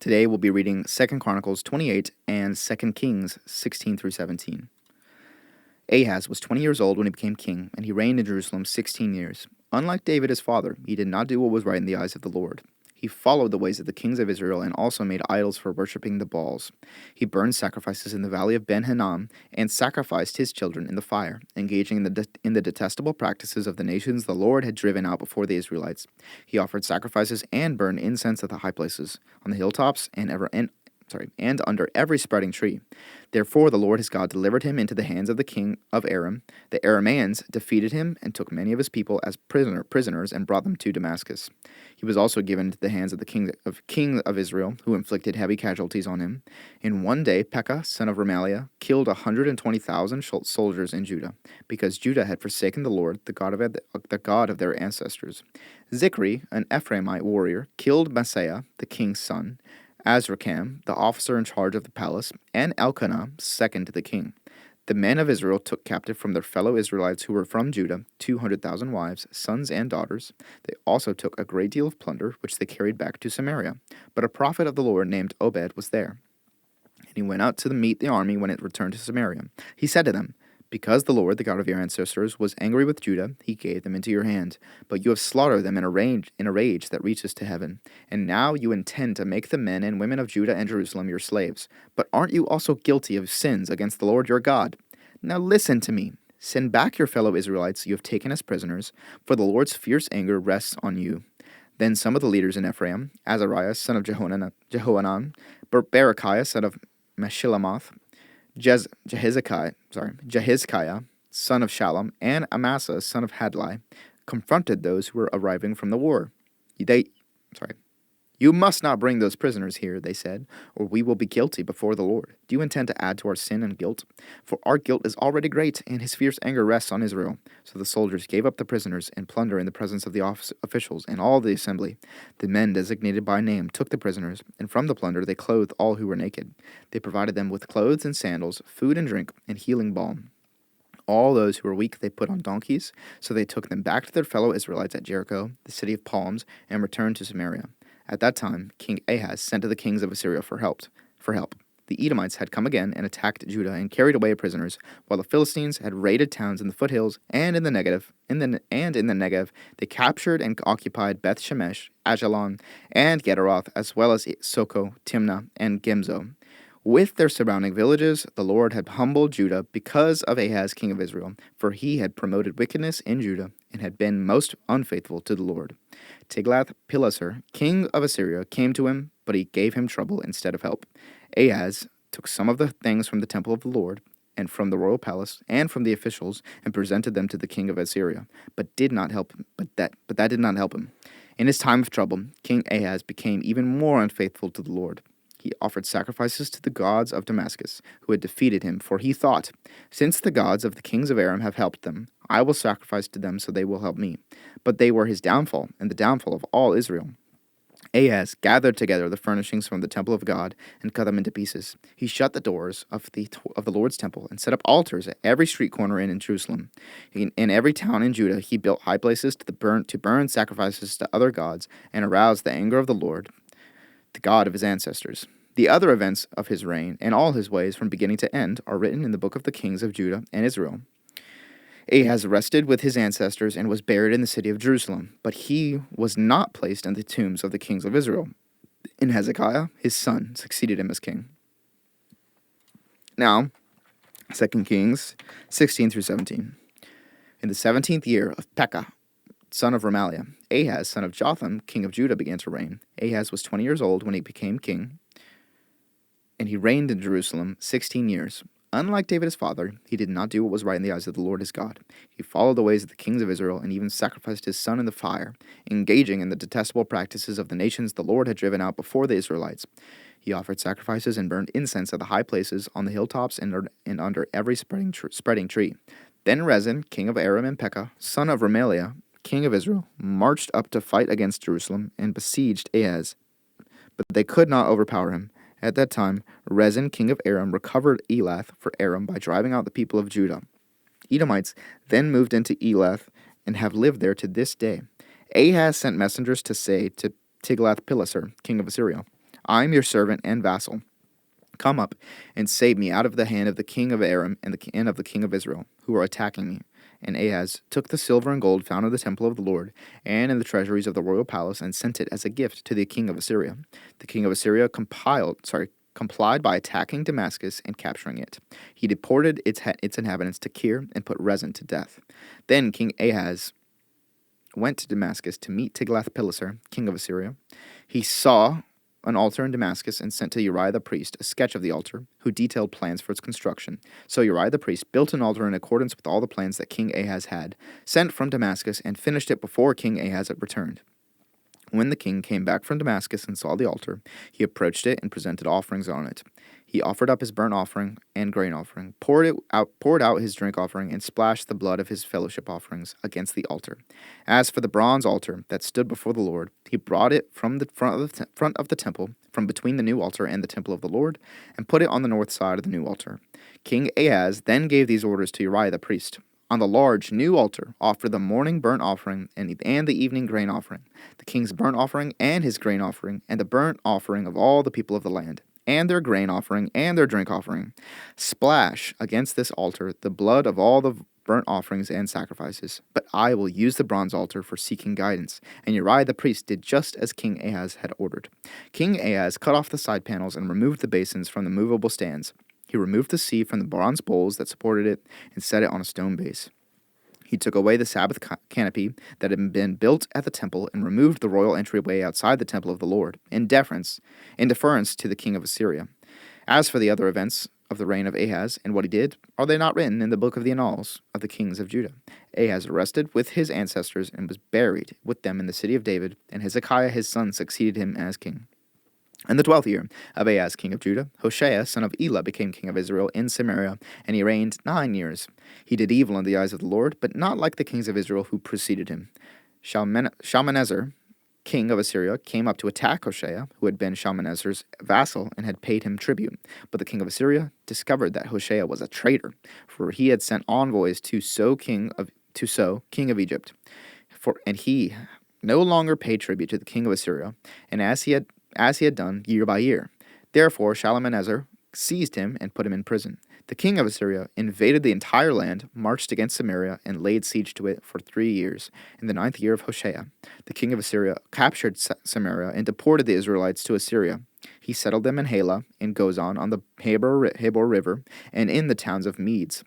Today we'll be reading 2 Chronicles 28 and 2 Kings 16 through 17. Ahaz was 20 years old when he became king, and he reigned in Jerusalem 16 years. Unlike David his father, he did not do what was right in the eyes of the Lord. He followed the ways of the kings of Israel and also made idols for worshipping the Baals. He burned sacrifices in the valley of Ben-Hinnom and sacrificed his children in the fire, engaging in the detestable practices of the nations the Lord had driven out before the Israelites. He offered sacrifices and burned incense at the high places, on the hilltops, and under every spreading tree. Therefore the Lord his God delivered him into the hands of the king of Aram. The Arameans defeated him and took many of his people as prisoners and brought them to Damascus. He was also given into the hands of the king of Israel, who inflicted heavy casualties on him. In one day Pekah, son of Remaliah, killed 120,000 soldiers in Judah, because Judah had forsaken the Lord, the God of their ancestors. Zikri, an Ephraimite warrior, killed Maaseiah, the king's son, Azrikam, the officer in charge of the palace, and Elkanah, second to the king. The men of Israel took captive from their fellow Israelites who were from Judah 200,000 wives, sons, and daughters. They also took a great deal of plunder, which they carried back to Samaria. But a prophet of the Lord named Obed was there, and he went out to meet the army when it returned to Samaria. He said to them, "Because the Lord, the God of your ancestors, was angry with Judah, he gave them into your hand. But you have slaughtered them in a rage that reaches to heaven. And now you intend to make the men and women of Judah and Jerusalem your slaves. But aren't you also guilty of sins against the Lord your God? Now listen to me. Send back your fellow Israelites you have taken as prisoners, for the Lord's fierce anger rests on you." Then some of the leaders in Ephraim, Azariah, son of Jehohanan, Berechiah, son of Meshillemoth, Jehizkiah, son of Shallum, and Amasa, son of Hadlai, confronted those who were arriving from the war. "You must not bring those prisoners here," they said, "or we will be guilty before the Lord. Do you intend to add to our sin and guilt? For our guilt is already great, and his fierce anger rests on Israel." So the soldiers gave up the prisoners and plunder in the presence of the officials and all the assembly. The men designated by name took the prisoners, and from the plunder they clothed all who were naked. They provided them with clothes and sandals, food and drink, and healing balm. All those who were weak they put on donkeys, so they took them back to their fellow Israelites at Jericho, the city of palms, and returned to Samaria. At that time, King Ahaz sent to the kings of Assyria for help. The Edomites had come again and attacked Judah and carried away prisoners, while the Philistines had raided towns in the foothills and in the Negev. In the Negev, they captured and occupied Beth Shemesh, Ajalon, and Gederoth, as well as Soko, Timnah, and Gimzo. With their surrounding villages, the Lord had humbled Judah because of Ahaz, king of Israel, for he had promoted wickedness in Judah and had been most unfaithful to the Lord. Tiglath-Pileser, king of Assyria, came to him, but he gave him trouble instead of help. Ahaz took some of the things from the temple of the Lord and from the royal palace and from the officials and presented them to the king of Assyria, but that did not help him. In his time of trouble, King Ahaz became even more unfaithful to the Lord. He offered sacrifices to the gods of Damascus, who had defeated him, for he thought, "Since the gods of the kings of Aram have helped them, I will sacrifice to them so they will help me." But they were his downfall, and the downfall of all Israel. Ahaz gathered together the furnishings from the temple of God and cut them into pieces. He shut the doors of the Lord's temple and set up altars at every street corner in Jerusalem. In every town in Judah, he built high places to burn sacrifices to other gods and aroused the anger of the Lord, the God of his ancestors. The other events of his reign and all his ways from beginning to end are written in the book of the kings of Judah and Israel. Ahaz rested with his ancestors and was buried in the city of Jerusalem, but he was not placed in the tombs of the kings of Israel. And Hezekiah, his son, succeeded him as king. Now, 2 Kings 16 through 17. In the 17th year of Pekah, son of Remaliah, Ahaz, son of Jotham, king of Judah, began to reign. Ahaz was 20 years old when he became king, and he reigned in Jerusalem 16 years. Unlike David his father, he did not do what was right in the eyes of the Lord his God. He followed the ways of the kings of Israel and even sacrificed his son in the fire, engaging in the detestable practices of the nations the Lord had driven out before the Israelites. He offered sacrifices and burned incense at the high places, on the hilltops, and under every spreading tree. Then Rezin, king of Aram, and Pekah, son of Remaliah, king of Israel, marched up to fight against Jerusalem and besieged Ahaz, but they could not overpower him. At that time, Rezin, king of Aram, recovered Elath for Aram by driving out the people of Judah. Edomites then moved into Elath and have lived there to this day. Ahaz sent messengers to say to Tiglath-Pileser, king of Assyria, I am your servant and vassal. Come up and save me out of the hand of the king of Aram and of the king of Israel, who are attacking me." And Ahaz took the silver and gold found in the temple of the Lord and in the treasuries of the royal palace and sent it as a gift to the king of Assyria. The king of Assyria complied by attacking Damascus and capturing it. He deported its inhabitants to Kir and put Rezin to death. Then King Ahaz went to Damascus to meet Tiglath-Pileser, king of Assyria. He saw an altar in Damascus and sent to Uriah the priest a sketch of the altar, who detailed plans for its construction. So Uriah the priest built an altar in accordance with all the plans that King Ahaz had sent from Damascus and finished it before King Ahaz had returned. When the king came back from Damascus and saw the altar, he approached it and presented offerings on it. He offered up his burnt offering and grain offering, poured out his drink offering, and splashed the blood of his fellowship offerings against the altar. As for the bronze altar that stood before the Lord, he brought it from the front of the temple, from between the new altar and the temple of the Lord, and put it on the north side of the new altar. King Ahaz then gave these orders to Uriah the priest. On the large new altar, offer the morning burnt offering and the evening grain offering, the king's burnt offering and his grain offering, and the burnt offering of all the people of the land, and their grain offering and their drink offering. Splash against this altar the blood of all the burnt offerings and sacrifices. But I will use the bronze altar for seeking guidance. And Uriah the priest did just as King Ahaz had ordered. King Ahaz cut off the side panels and removed the basins from the movable stands. He removed the sea from the bronze bowls that supported it and set it on a stone base. He took away the Sabbath canopy that had been built at the temple and removed the royal entryway outside the temple of the Lord, in deference to the king of Assyria. As for the other events of the reign of Ahaz and what he did, are they not written in the book of the annals of the kings of Judah? Ahaz arrested with his ancestors and was buried with them in the city of David, and Hezekiah his son succeeded him as king. In the 12th year of Ahaz, king of Judah, Hoshea, son of Elah, became king of Israel in Samaria, and he reigned 9 years. He did evil in the eyes of the Lord, but not like the kings of Israel who preceded him. Shalmaneser, king of Assyria, came up to attack Hoshea, who had been Shalmaneser's vassal and had paid him tribute. But the king of Assyria discovered that Hoshea was a traitor, for he had sent envoys to So, king of Egypt. And he no longer paid tribute to the king of Assyria, and as he had done year by year. Therefore Shalmaneser seized him and put him in prison. The king of Assyria invaded the entire land, marched against Samaria, and laid siege to it for 3 years. In the 9th year of Hoshea, the king of Assyria captured Samaria and deported the Israelites to Assyria. He settled them in Halah, in Gozan, on the Habor River, and in the towns of Medes.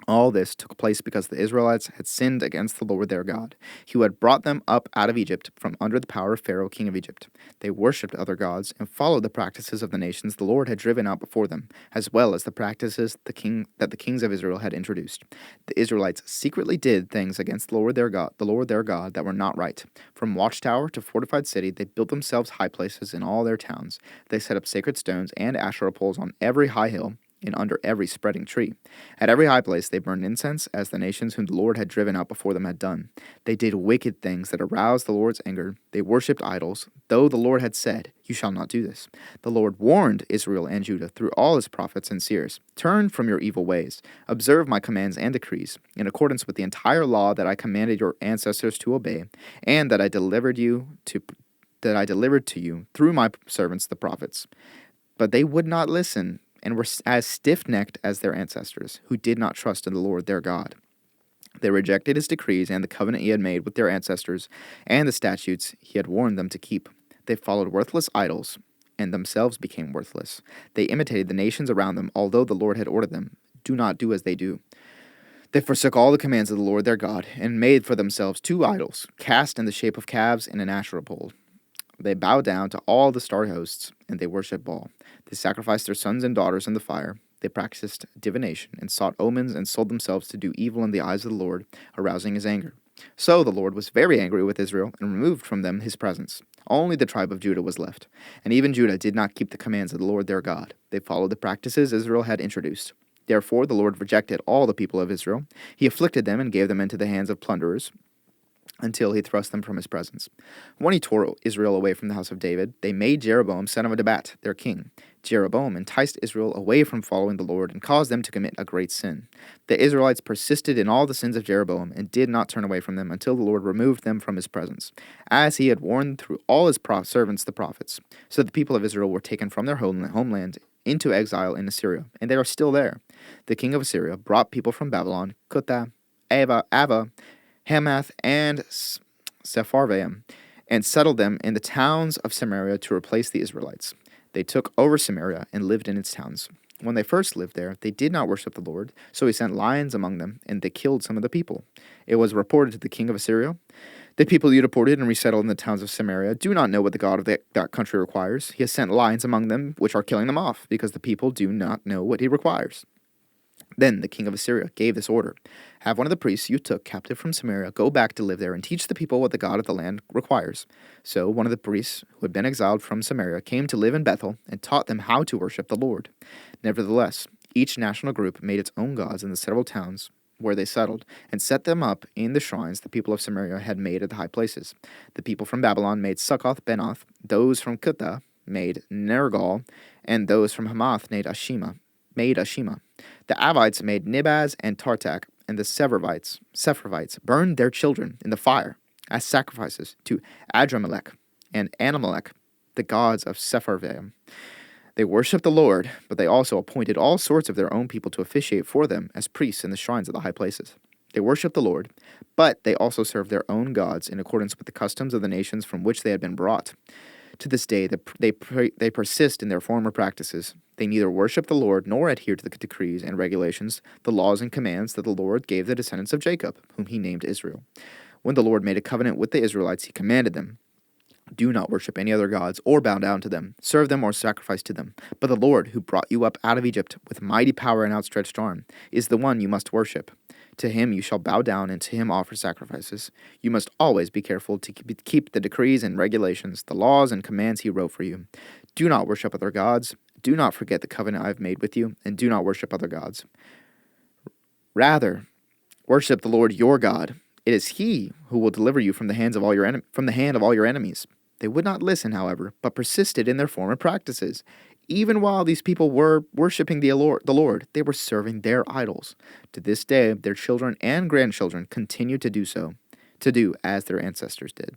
All this took place because the Israelites had sinned against the Lord their God, who had brought them up out of Egypt from under the power of Pharaoh, king of Egypt. They worshipped other gods and followed the practices of the nations the Lord had driven out before them, as well as the practices that the kings of Israel had introduced. The Israelites secretly did things against the Lord their God that were not right. From watchtower to fortified city, they built themselves high places in all their towns. They set up sacred stones and Asherah poles on every high hill and under every spreading tree. At every high place they burned incense, as the nations whom the Lord had driven out before them had done. They did wicked things that aroused the Lord's anger. They worshipped idols, though the Lord had said, "You shall not do this." The Lord warned Israel and Judah through all his prophets and seers, "Turn from your evil ways, observe my commands and decrees, in accordance with the entire law that I commanded your ancestors to obey, and that I delivered to you through my servants the prophets." But they would not listen, and were as stiff-necked as their ancestors, who did not trust in the Lord their God. They rejected his decrees and the covenant he had made with their ancestors, and the statutes he had warned them to keep. They followed worthless idols, and themselves became worthless. They imitated the nations around them, although the Lord had ordered them, "Do not do as they do." They forsook all the commands of the Lord their God, and made for themselves 2 idols, cast in the shape of calves and an Asherah pole. They bowed down to all the star hosts, and they worshipped Baal. They sacrificed their sons and daughters in the fire. They practiced divination, and sought omens, and sold themselves to do evil in the eyes of the Lord, arousing his anger. So the Lord was very angry with Israel, and removed from them his presence. Only the tribe of Judah was left. And even Judah did not keep the commands of the Lord their God. They followed the practices Israel had introduced. Therefore the Lord rejected all the people of Israel. He afflicted them and gave them into the hands of plunderers, until he thrust them from his presence. When he tore Israel away from the house of David, they made Jeroboam son of Nebat their king. Jeroboam enticed Israel away from following the Lord and caused them to commit a great sin. The Israelites persisted in all the sins of Jeroboam and did not turn away from them until the Lord removed them from his presence, as he had warned through all his servants the prophets. So the people of Israel were taken from their homeland into exile in Assyria, and they are still there. The king of Assyria brought people from Babylon, Cutha, Ava, Hamath, and Sepharvaim, and settled them in the towns of Samaria to replace the Israelites. They took over Samaria and lived in its towns. When they first lived there, they did not worship the Lord, so he sent lions among them, and they killed some of the people. It was reported to the king of Assyria, "The people you deported and resettled in the towns of Samaria do not know what the God of that country requires. He has sent lions among them, which are killing them off, because the people do not know what he requires." Then the king of Assyria gave this order: "Have one of the priests you took captive from Samaria go back to live there and teach the people what the God of the land requires." So one of the priests who had been exiled from Samaria came to live in Bethel and taught them how to worship the Lord. Nevertheless, each national group made its own gods in the several towns where they settled, and set them up in the shrines the people of Samaria had made at the high places. The people from Babylon made Succoth-Benoth, those from Cutha made Nergal, and those from Hamath made Ashima. The Avites made Nibaz and Tartak, and the Sepharvites burned their children in the fire as sacrifices to Adramelech and Anamelech, the gods of Sepharvaim. They worshipped the Lord, but they also appointed all sorts of their own people to officiate for them as priests in the shrines of the high places. They worshipped the Lord, but they also served their own gods in accordance with the customs of the nations from which they had been brought. To this day, they persist in their former practices. They neither worship the Lord nor adhere to the decrees and regulations, the laws and commands that the Lord gave the descendants of Jacob, whom he named Israel. When the Lord made a covenant with the Israelites, he commanded them, "Do not worship any other gods or bow down to them, serve them or sacrifice to them. But the Lord, who brought you up out of Egypt with mighty power and outstretched arm, is the one you must worship. To him you shall bow down and to him offer sacrifices. You must always be careful to keep the decrees and regulations, the laws and commands he wrote for you. Do not worship other gods. Do not forget the covenant I have made with you, and do not worship other gods. Rather, worship the Lord your God. It is he who will deliver you from the hand of all your enemies." They would not listen, however, but persisted in their former practices. Even while these people were worshiping the Lord, they were serving their idols. To this day, their children and grandchildren continue to do as their ancestors did.